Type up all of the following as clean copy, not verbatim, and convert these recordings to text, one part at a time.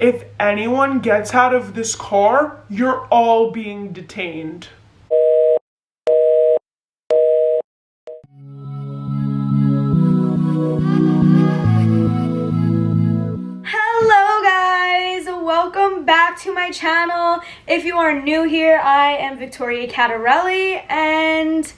If anyone gets out of this car, you're all being detained. Hello guys, welcome back to my channel. If you are new here, I am VictoriaCatarelli, and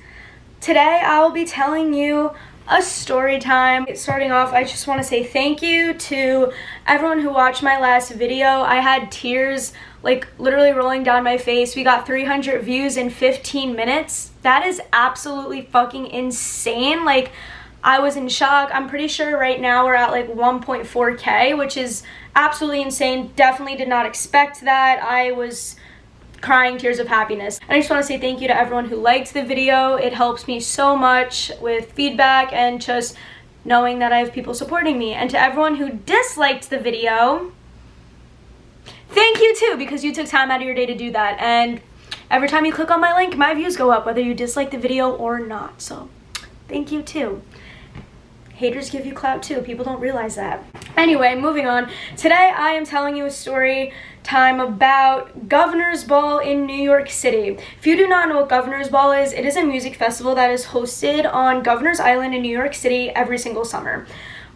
today I will be telling you a story time. Starting off, I just want to say thank you to everyone who watched my last video. I had tears like literally rolling down my face. We got 300 views in 15 minutes. That is absolutely fucking insane. Like, I was in shock. I'm pretty sure right now we're at like 1.4K, which is absolutely insane. Definitely did not expect that. I was crying tears of happiness. And I just want to say thank you to everyone who liked the video. It helps me so much with feedback and just knowing that I have people supporting me. And to everyone who disliked the video, thank you too, because you took time out of your day to do that. And every time you click on my link, my views go up, whether you dislike the video or not. So thank you too. Haters give you clout too. People don't realize that. Anyway, moving on. Today I am telling you a story time about Governor's Ball in New York City. If you do not know what Governor's Ball is, it is a music festival that is hosted on Governor's Island in New York City every single summer.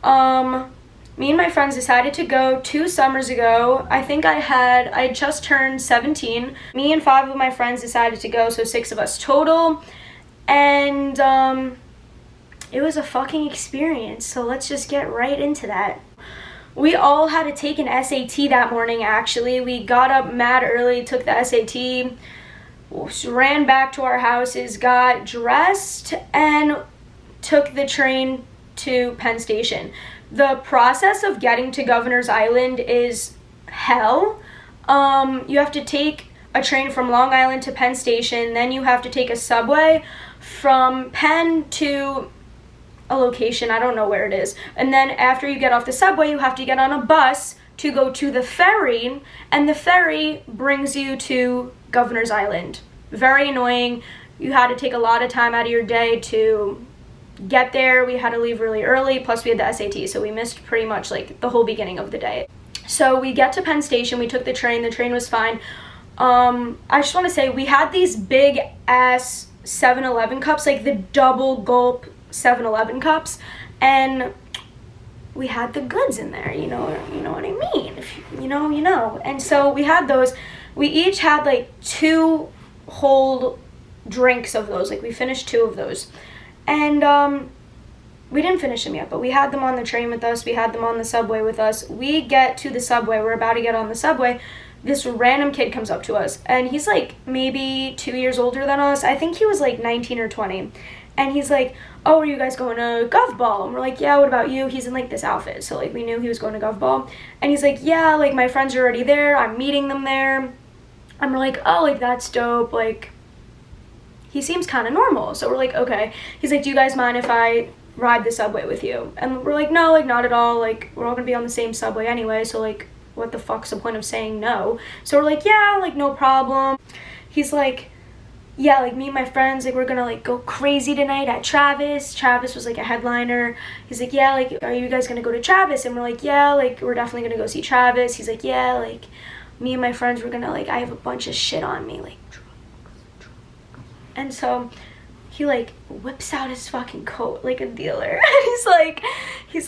Me and my friends decided to go 2 summers ago. I think I just turned 17. Me and 5 of my friends decided to go, so 6 of us total. And it was a fucking experience, so let's just get right into that. We all had to take an SAT that morning, actually. We got up mad early, took the SAT, ran back to our houses, got dressed, and took the train to Penn Station. The process of getting to Governor's Island is hell. You have to take a train from Long Island to Penn Station, then you have to take a subway from Penn to a location, I don't know where it is, and then after you get off the subway you have to get on a bus to go to the ferry, and the ferry brings you to Governor's Island. Very annoying. You had to take a lot of time out of your day to get there. We had to leave really early, plus we had the SAT, so we missed pretty much like the whole beginning of the day. So we get to Penn Station, we took the train was fine. I just want to say we had these big ass 7-Eleven cups, like the double gulp 7-Eleven cups, and we had the goods in there, you know what I mean, if you know. And so we had those. We each had like 2 whole drinks of those. Like, we finished 2 of those, and we didn't finish them yet, but we had them on the train with us. We had them on the subway with us. We get to the subway, we're about to get on the subway. This random kid comes up to us, and he's like maybe 2 years older than us. I think he was like 19 or 20. And he's like, oh, are you guys going to Gov Ball? And we're like, yeah, what about you? He's in like this outfit, so like we knew he was going to Gov Ball. And he's like, yeah, like my friends are already there, I'm meeting them there. And we're like, oh, like that's dope, like he seems kind of normal. So we're like, okay. He's like, do you guys mind if I ride the subway with you? And we're like, no, like not at all, like we're all gonna be on the same subway anyway, so like what the fuck's the point of saying no? So we're like, yeah, like no problem. He's like, yeah, like me and my friends, like we're gonna like go crazy tonight at Travis. Travis was like a headliner. He's like, yeah, like are you guys gonna go to Travis? And we're like, yeah, like we're definitely gonna go see Travis. He's like, yeah, like me and my friends, we're gonna like, I have a bunch of shit on me, like drugs. And so he like whips out his fucking coat like a dealer. he's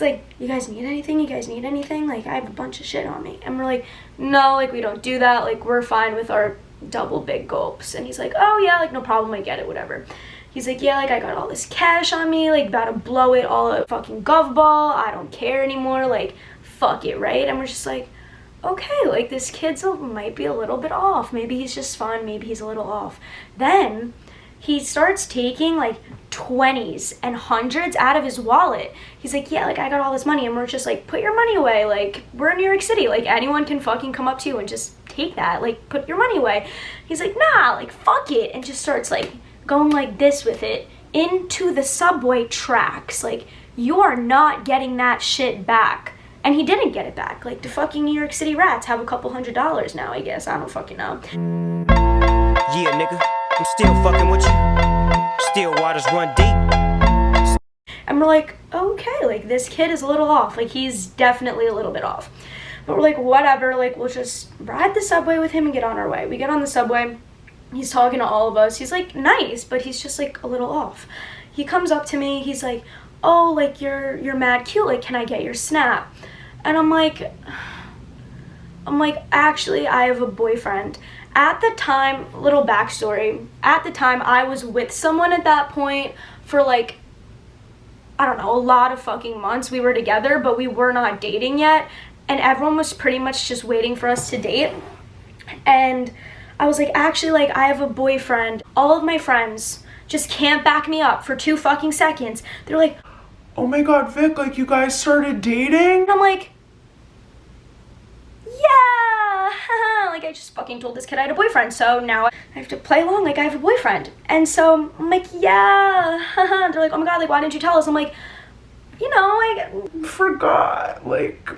like, you guys need anything? Like I have a bunch of shit on me. And we're like, no, like we don't do that, like we're fine with our double big gulps. And he's like, oh yeah, like no problem, I get it, whatever. He's like, yeah, like I got all this cash on me, like about to blow it all at fucking Gov Ball, I don't care anymore, like fuck it, right? And we're just like, okay, like this kid's might be a little bit off, maybe he's just fun, maybe he's a little off. Then he starts taking like 20s and 100s out of his wallet. He's like, yeah, like I got all this money. And we're just like, put your money away, like we're in New York City, like anyone can fucking come up to you and just take that, like put your money away. He's like, nah, like fuck it, and just starts like going like this with it into the subway tracks. Like, you are not getting that shit back. And he didn't get it back. Like, the fucking New York City rats have a couple $100s now, I guess. I don't fucking know. Yeah, nigga, I'm still fucking with you. Still waters run deep. And we're like, okay, like, this kid is a little off. Like, he's definitely a little bit off. But we're like, whatever, like, we'll just ride the subway with him and get on our way. We get on the subway. He's talking to all of us. He's, like, nice, but he's just, like, a little off. He comes up to me. He's like, oh, like, you're mad cute. Like, can I get your snap? And I'm like, actually, I have a boyfriend. At the time, little backstory, at the time, I was with someone at that point for, like, I don't know, a lot of fucking months. We were together, but we were not dating yet. And everyone was pretty much just waiting for us to date. And I was like, actually, like, I have a boyfriend. All of my friends just can't back me up for 2 fucking seconds. They're like, oh my god, Vic, like, you guys started dating? and I'm like, yeah, like, I just fucking told this kid I had a boyfriend, so now I have to play along like I have a boyfriend. And so I'm like, yeah, they're like, oh my god, like, why didn't you tell us? I'm like, you know, like, Forgot, like,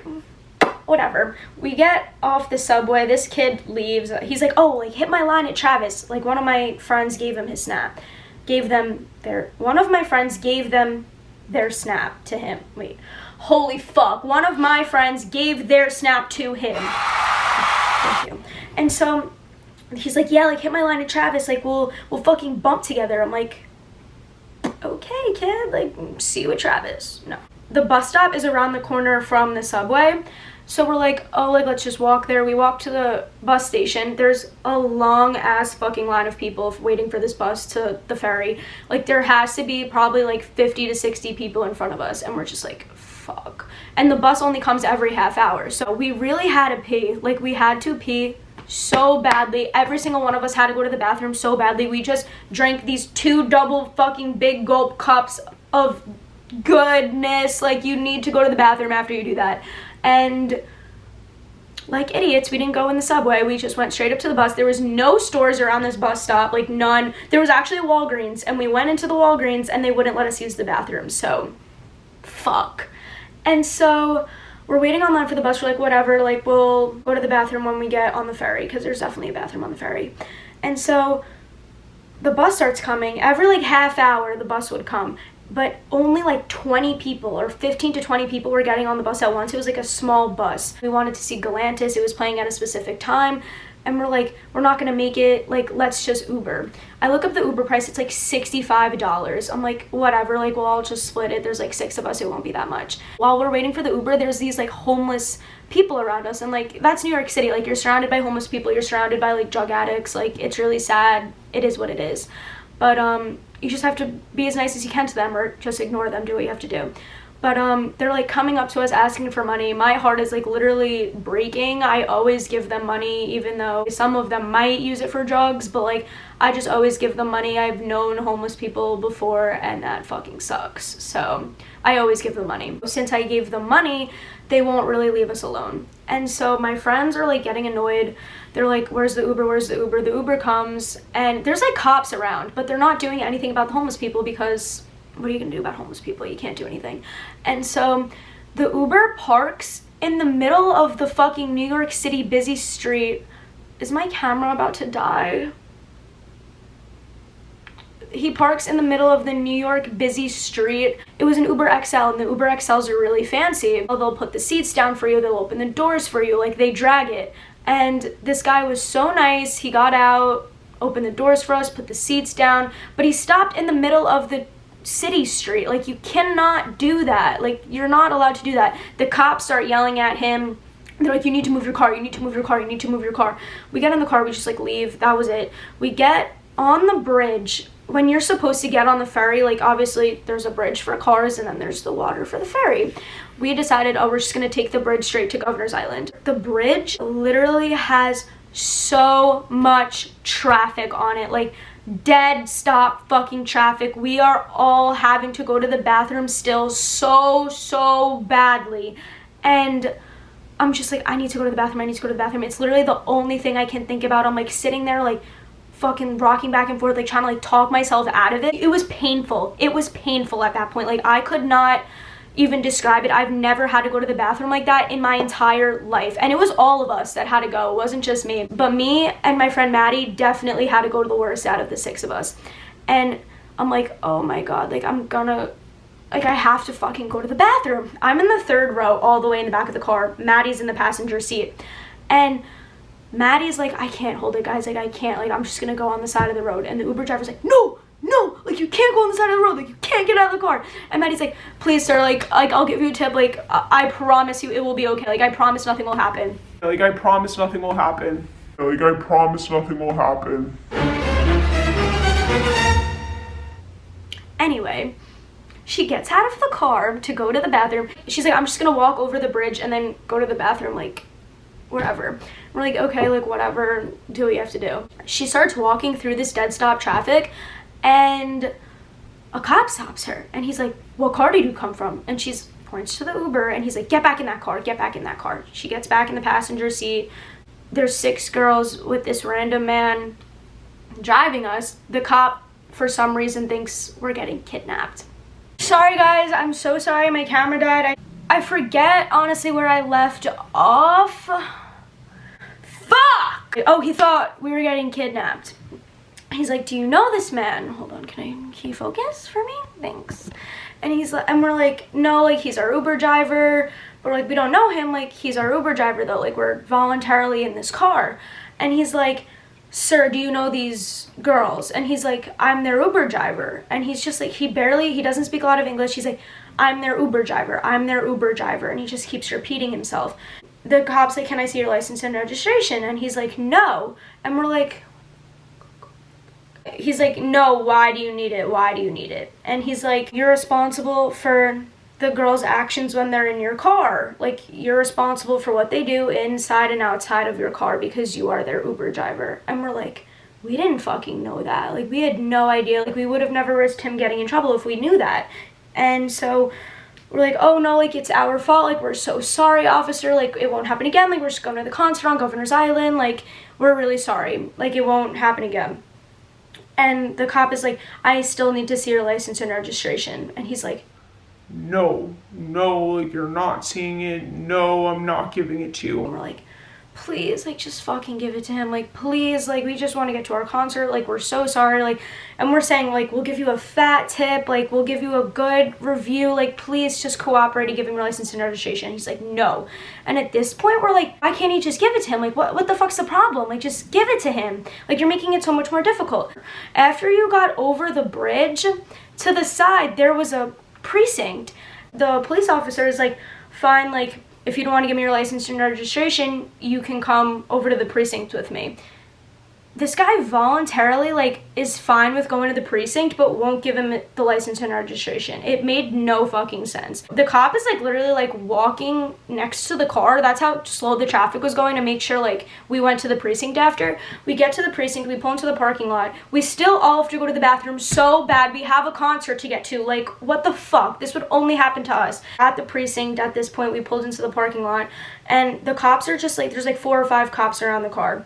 whatever. We get off the subway, this kid leaves. He's like, oh, like, hit my line at Travis. Like, one of my friends gave him his snap. One of my friends gave them their snap to him. Wait, holy fuck. One of my friends gave their snap to him. Thank you. And so he's like, yeah, like, hit my line at Travis. Like, we'll fucking bump together. I'm like, okay, kid, like, see you at Travis. No. The bus stop is around the corner from the subway. So we're like, oh, like, let's just walk there. We walk to the bus station. There's a long ass fucking line of people waiting for this bus to the ferry. Like, there has to be probably like 50 to 60 people in front of us. And we're just like, fuck. And the bus only comes every half hour. So we really had to pee. Like, we had to pee so badly. Every single one of us had to go to the bathroom so badly. We just drank these 2 double fucking big gulp cups of goodness. Like, you need to go to the bathroom after you do that. And like idiots, we didn't go in the subway. We just went straight up to the bus. There was no stores around this bus stop, like none. There was actually a Walgreens, and we went into the Walgreens and they wouldn't let us use the bathroom. So fuck. And so we're waiting online for the bus. We're like, whatever, like, we'll go to the bathroom when we get on the ferry, because there's definitely a bathroom on the ferry. And so the bus starts coming. Every like half hour the bus would come, but only like 20 people or 15 to 20 people were getting on the bus at once. It was like a small bus. We wanted to see Galantis. It was playing at a specific time. And we're like, we're not gonna make it, like, let's just Uber. I look up the Uber price, it's like $65. I'm like, whatever, like, well, I'll just split it. There's like 6 of us, it won't be that much. While we're waiting for the Uber, there's these like homeless people around us. And like, that's New York City. Like, you're surrounded by homeless people. You're surrounded by like drug addicts. Like, it's really sad. It is what it is. But you just have to be as nice as you can to them, or just ignore them, do what you have to do. But they're like coming up to us asking for money. My heart is like literally breaking. I always give them money, even though some of them might use it for drugs, but like, I just always give them money. I've known homeless people before, and that fucking sucks. So I always give them money. Since I gave them money, they won't really leave us alone. And so my friends are like getting annoyed. They're like, where's the Uber? Where's the Uber? The Uber comes, and there's like cops around, but they're not doing anything about the homeless people, because what are you gonna do about homeless people? You can't do anything. And so the Uber parks in the middle of the fucking New York City busy street. Is my camera about to die? He parks in the middle of the New York busy street. It was an Uber XL, and the Uber XLs are really fancy. They'll put the seats down for you, they'll open the doors for you, like, they drag it. And this guy was so nice. He got out, opened the doors for us, put the seats down, but he stopped in the middle of the city street. Like, you cannot do that. Like, you're not allowed to do that. The cops start yelling at him. They're like, you need to move your car, you need to move your car, you need to move your car. We get in the car, we just like leave. That was it. We get on the bridge. When you're supposed to get on the ferry, like, obviously there's a bridge for cars and then there's the water for the ferry. We decided, oh, we're just gonna take the bridge straight to Governor's Island. The bridge literally has so much traffic on it, like dead stop fucking traffic. We are all having to go to the bathroom still so badly. And I'm just like, I need to go to the bathroom, I need to go to the bathroom. It's literally the only thing I can think about. I'm like sitting there like fucking rocking back and forth, like trying to like talk myself out of it. It was painful. It was painful at that point. Like, I could not even describe it. I've never had to go to the bathroom like that in my entire life. And it was all of us that had to go. It wasn't just me. But me and my friend Maddie definitely had to go to the worst out of the 6 of us. And I'm like, oh my god, like, I'm gonna like, I have to fucking go to the bathroom. I'm in the third row all the way in the back of the car. Maddie's in the passenger seat. And Maddie's like, I can't hold it, guys. Like, I can't. Like, I'm just going to go on the side of the road. And the Uber driver's like, no, like, you can't go on the side of the road. Like, you can't get out of the car. And Maddie's like, please, sir, like I'll give you a tip. Like, I promise you it will be okay. Like, I promise nothing will happen. Like, I promise nothing will happen. Like, I promise nothing will happen. Anyway, she gets out of the car to go to the bathroom. She's like, I'm just gonna walk over the bridge and then go to the bathroom, like, wherever. We're like, okay, like, whatever, do what you have to do. She starts walking through this dead stop traffic, and a cop stops her. And he's like, what car did you come from? And she points to the Uber, and he's like, get back in that car, get back in that car. She gets back in the passenger seat. There's 6 girls with this random man driving us. The cop, for some reason, thinks we're getting kidnapped. Sorry guys, I'm so sorry, my camera died. I forget honestly where I left off. Fuck! Oh, he thought we were getting kidnapped. He's like, do you know this man? Hold on, can you focus for me? Thanks. And he's like, and we're like, no, like, he's our Uber driver. But like, we don't know him, like, he's our Uber driver though, like, we're voluntarily in this car. And he's like, sir, do you know these girls? And he's like, I'm their Uber driver. And he's just like, he doesn't speak a lot of English. He's like, I'm their Uber driver, I'm their Uber driver. And he just keeps repeating himself. The cop's like, can I see your license and registration? And he's like, no. And we're like, he's like, no, why do you need it? Why do you need it? And he's like, you're responsible for the girls' actions when they're in your car. Like, you're responsible for what they do inside and outside of your car because you are their Uber driver. And we're like, we didn't fucking know that. Like, we had no idea. Like, we would have never risked him getting in trouble if we knew that. And so we're like, oh no, like, it's our fault. Like, we're so sorry, officer. Like, it won't happen again. Like, we're just going to the concert on Governor's Island. Like, we're really sorry. Like, it won't happen again. And the cop is like, I still need to see your license and registration. And he's like, no, like, you're not seeing it. No, I'm not giving it to you. And we're like, please, like, just fucking give it to him. Like, please, like, we just want to get to our concert. Like, we're so sorry. Like, and we're saying, like, we'll give you a fat tip. Like, we'll give you a good review. Like, please just cooperate and give him your license and registration. He's like, no. And at this point, we're like, why can't he just give it to him? Like, what the fuck's the problem? Like, just give it to him. Like, you're making it so much more difficult. After you got over the bridge, to the side, there was a precinct. The police officer is like, fine, like, if you don't want to give me your license and registration, you can come over to the precinct with me. This guy voluntarily, like, is fine with going to the precinct, but won't give him the license and registration. It made no fucking sense. The cop is, like, literally, like, walking next to the car. That's how slow the traffic was going to make sure, like, we went to the precinct after. We get to the precinct, we pull into the parking lot. We still all have to go to the bathroom so bad. We have a concert to get to. Like, what the fuck? This would only happen to us. At the precinct, at this point, we pulled into the parking lot, and the cops are just, like, there's, like, 4 or 5 cops around the car.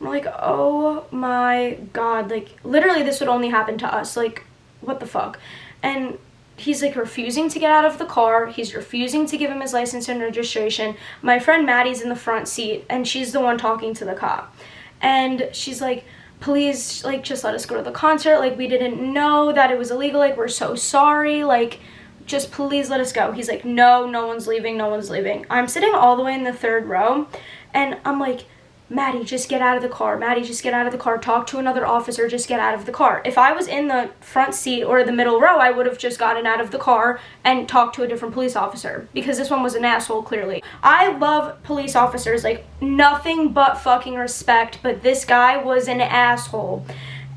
We're like, oh my god, like, literally this would only happen to us. Like, what the fuck? And he's, like, refusing to get out of the car. He's refusing to give him his license and registration. My friend Maddie's in the front seat, and she's the one talking to the cop. And she's like, please, like, just let us go to the concert. Like, we didn't know that it was illegal. Like, we're so sorry. Like, just please let us go. He's like, no one's leaving, no one's leaving. I'm sitting all the way in the 3rd row, and I'm like, Maddie, just get out of the car. Maddie, just get out of the car. Talk to another officer. Just get out of the car. If I was in the front seat or the middle row, I would have just gotten out of the car and talked to a different police officer, because this one was an asshole, clearly. I love police officers, like, nothing but fucking respect, but this guy was an asshole.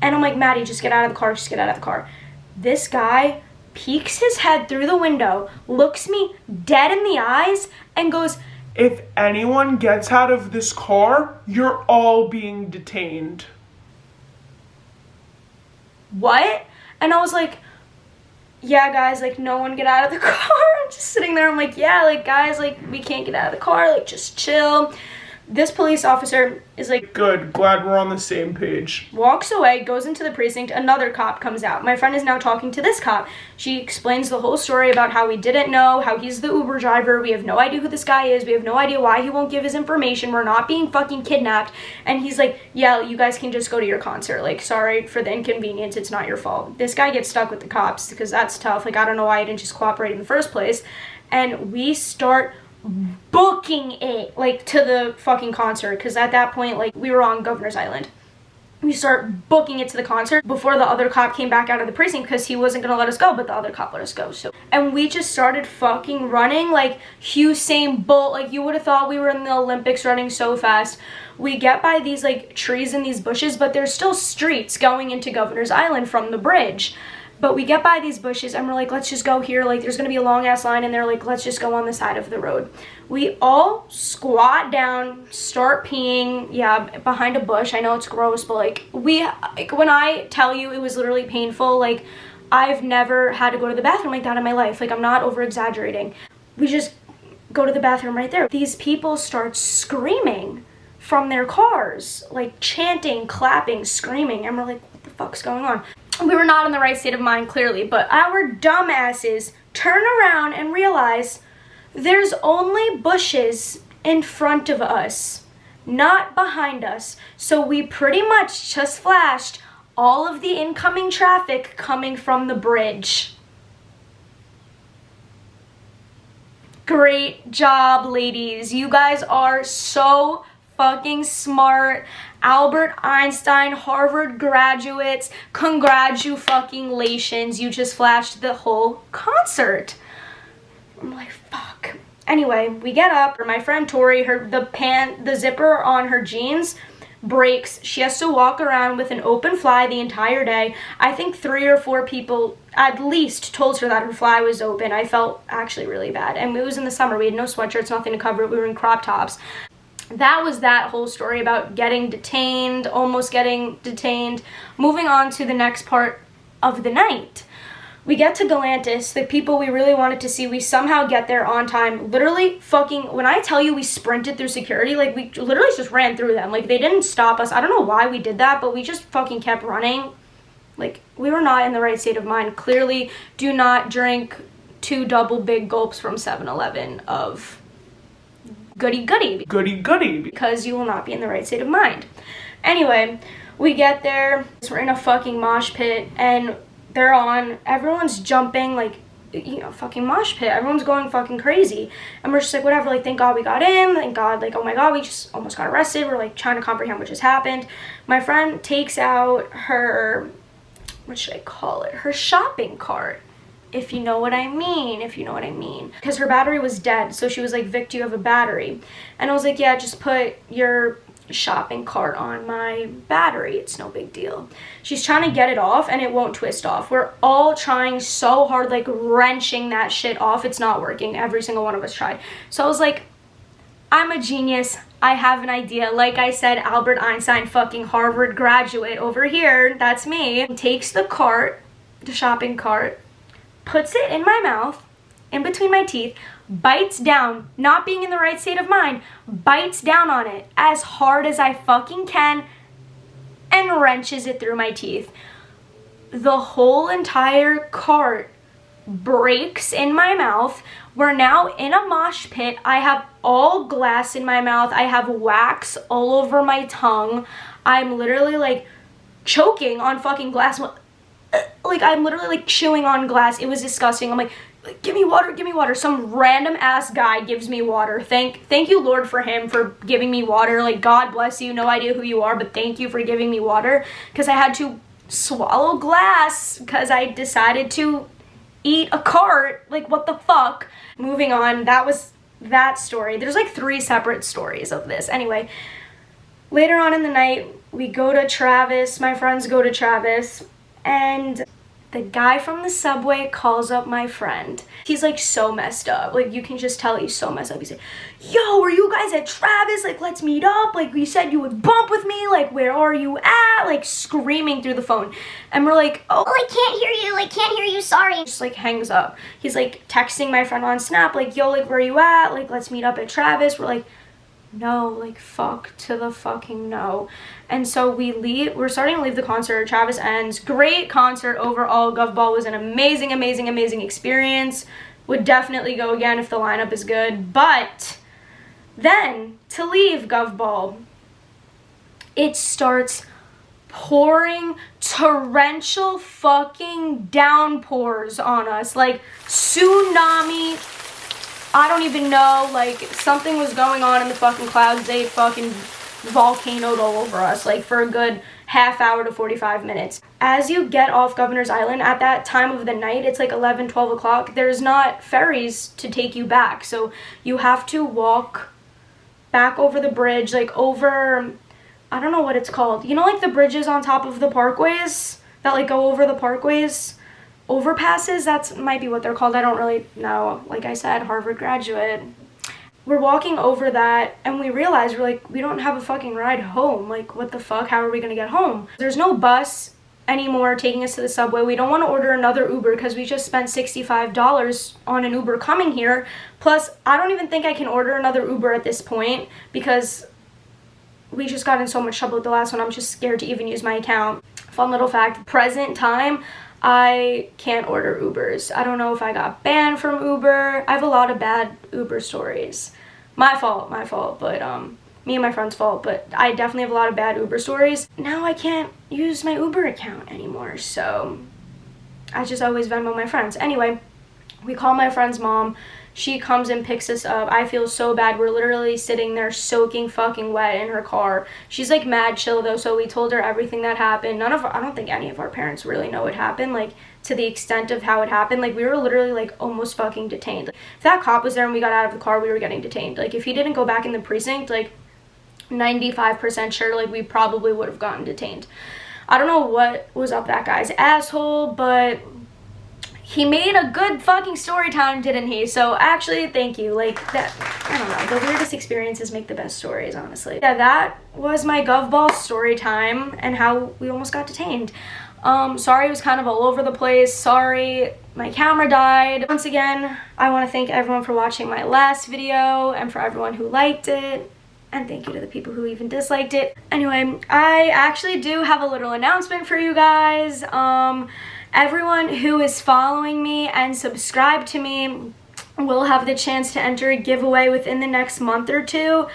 And I'm like, Maddie, just get out of the car. Just get out of the car. This guy peeks his head through the window, looks me dead in the eyes, and goes, if anyone gets out of this car, you're all being detained. What? And I was like, yeah, guys, like, no one get out of the car. I'm just sitting there. I'm like, yeah, like, guys, like, we can't get out of the car. Like, just chill. This police officer is like, Good, glad we're on the same page. walks away, goes into the precinct, another cop comes out. My friend is now talking to this cop. She explains the whole story about how we didn't know, how he's the Uber driver, we have no idea who this guy is, we have no idea why he won't give his information, we're not being fucking kidnapped. And he's like, yeah, you guys can just go to your concert. Like, sorry for the inconvenience, it's not your fault. This guy gets stuck with the cops because that's tough. Like, I don't know why he didn't just cooperate in the first place. And we start booking it, like, to the fucking concert, because at that point, like, we were on Governor's Island. We start booking it to the concert before the other cop came back out of the precinct because he wasn't gonna let us go, but the other cop let us go. So, and we just started fucking running like Usain Bolt. Like, you would have thought we were in the Olympics running so fast. We get by these like trees and these bushes, but there's still streets going into Governor's Island from the bridge. But we get by these bushes and we're like, let's just go here. Like, there's gonna be a long ass line, and they're like, let's just go on the side of the road. We all squat down, start peeing, yeah, behind a bush. I know it's gross, but like, when I tell you it was literally painful, like, I've never had to go to the bathroom like that in my life. Like, I'm not over exaggerating. We just go to the bathroom right there. These people start screaming from their cars, like chanting, clapping, screaming, and we're like, what the fuck's going on? We were not in the right state of mind, clearly, but our dumbasses turn around and realize there's only bushes in front of us, not behind us. So we pretty much just flashed all of the incoming traffic coming from the bridge. Great job, ladies. You guys are so fucking smart. Albert Einstein, Harvard graduates, congratulations. You just flashed the whole concert. I'm like, fuck. Anyway, we get up. My friend Tori, the zipper on her jeans breaks. She has to walk around with an open fly the entire day. I think 3 or 4 people at least told her that her fly was open. I felt actually really bad. And it was in the summer. We had no sweatshirts, nothing to cover it. We were in crop tops. That was that whole story about getting detained, almost getting detained. Moving on to the next part of the night. We get to Galantis, the people we really wanted to see. We somehow get there on time. Literally fucking, when I tell you we sprinted through security, like, we literally just ran through them. Like, they didn't stop us. I don't know why we did that, but we just fucking kept running. Like, we were not in the right state of mind. Clearly, do not drink 2 double big gulps from 7-Eleven of goody goody, because you will not be in the right state of mind. Anyway, we get there, we're in a fucking mosh pit, and they're on, everyone's jumping, like, you know, fucking mosh pit, everyone's going fucking crazy, and we're just like, whatever, like, thank God we got in, thank God, like, oh my God, we just almost got arrested. We're like trying to comprehend what just happened. My friend takes out her, what should I call it, her shopping cart, if you know what I mean, because her battery was dead. So she was like, Vic, do you have a battery? And I was like, yeah, just put your shopping cart on my battery, it's no big deal. She's trying to get it off and it won't twist off. We're all trying so hard, like wrenching that shit off. It's not working. Every single one of us tried. So I was like, I'm a genius, I have an idea. Like I said, Albert Einstein, fucking Harvard graduate over here, that's me. Takes the cart, the shopping cart, puts it in my mouth, in between my teeth, bites down, not being in the right state of mind, bites down on it as hard as I fucking can, and wrenches it through my teeth. The whole entire cart breaks in my mouth. We're now in a mosh pit. I have all glass in my mouth. I have wax all over my tongue. I'm literally like choking on fucking glass. Like, I'm literally like chewing on glass. It was disgusting. I'm like, give me water, give me water. Some random ass guy gives me water. Thank you, Lord, for him for giving me water. Like, God bless you. No idea who you are, but thank you for giving me water, because I had to swallow glass because I decided to eat a cart. Like, what the fuck? Moving on. That was that story. There's like 3 separate stories of this. Anyway, later on in the night, we go to Travis. My friends go to Travis. And the guy from the subway calls up my friend. He's like so messed up. Like, you can just tell he's so messed up. He's like, yo, are you guys at Travis? Like, let's meet up. Like, you said you would bump with me. Like, where are you at? Like, screaming through the phone. And we're like, oh, I can't hear you. I can't hear you. Sorry. just like hangs up. He's like texting my friend on Snap, like, yo, like, where are you at? Like, let's meet up at Travis. We're like, no, like fuck to the fucking no. And so we're starting to leave the concert. Travis ends. Great concert overall. Gov Ball was an amazing, amazing, amazing experience. Would definitely go again if the lineup is good. But then to leave Gov Ball, it starts pouring torrential fucking downpours on us, like tsunami. I don't even know, like something was going on in the fucking clouds. They fucking volcanoed all over us, like for a good half hour to 45 minutes. As you get off Governor's Island at that time of the night, it's like 11, 12 o'clock, there's not ferries to take you back, so you have to walk back over the bridge, like over, I don't know what it's called. You know, like the bridges on top of the parkways that like go over the parkways? Overpasses? That's might be what they're called. I don't really know. Like I said, Harvard graduate. We're walking over that and we realize we're like, we don't have a fucking ride home. Like, what the fuck? How are we gonna get home? There's no bus anymore taking us to the subway. We don't want to order another Uber because we just spent $65 on an Uber coming here. Plus, I don't even think I can order another Uber at this point because we just got in so much trouble with the last one. I'm just scared to even use my account. Fun little fact, present time, I can't order Ubers. I don't know if I got banned from Uber. I have a lot of bad Uber stories. My fault, but me and my friend's fault, but I definitely have a lot of bad Uber stories. Now I can't use my Uber account anymore, so I just always Venmo my friends. Anyway, we call my friend's mom. She comes and picks us up. I feel so bad. We're literally sitting there soaking fucking wet in her car. She's like mad chill though, so we told her everything that happened. I don't think any of our parents really know what happened, like to the extent of how it happened. Like we were literally like almost fucking detained. Like, if that cop was there and we got out of the car, we were getting detained. Like if he didn't go back in the precinct, like 95% sure, like we probably would have gotten detained. I don't know what was up that guy's asshole, but he made a good fucking story time, didn't he? So actually, thank you. Like that, I don't know, the weirdest experiences make the best stories, honestly. Yeah, that was my Gov Ball story time and how we almost got detained. Sorry it was kind of all over the place. Sorry my camera died. Once again, I want to thank everyone for watching my last video and for everyone who liked it. And thank you to the people who even disliked it. Anyway, I actually do have a little announcement for you guys. Everyone who is following me and subscribed to me will have the chance to enter a giveaway within the next month or two.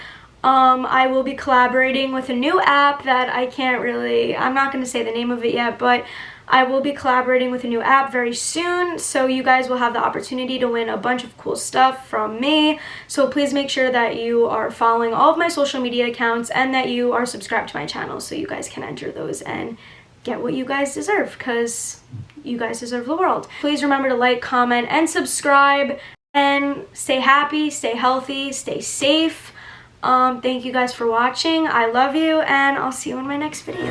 I will be collaborating with a new app that I'm not going to say the name of it yet, but I will be collaborating with a new app very soon, so you guys will have the opportunity to win a bunch of cool stuff from me. So please make sure that you are following all of my social media accounts and that you are subscribed to my channel so you guys can enter those and get what you guys deserve, because you guys deserve the world. Please remember to like, comment, and subscribe, and stay happy, stay healthy, stay safe. Thank you guys for watching. I love you, and I'll see you in my next video.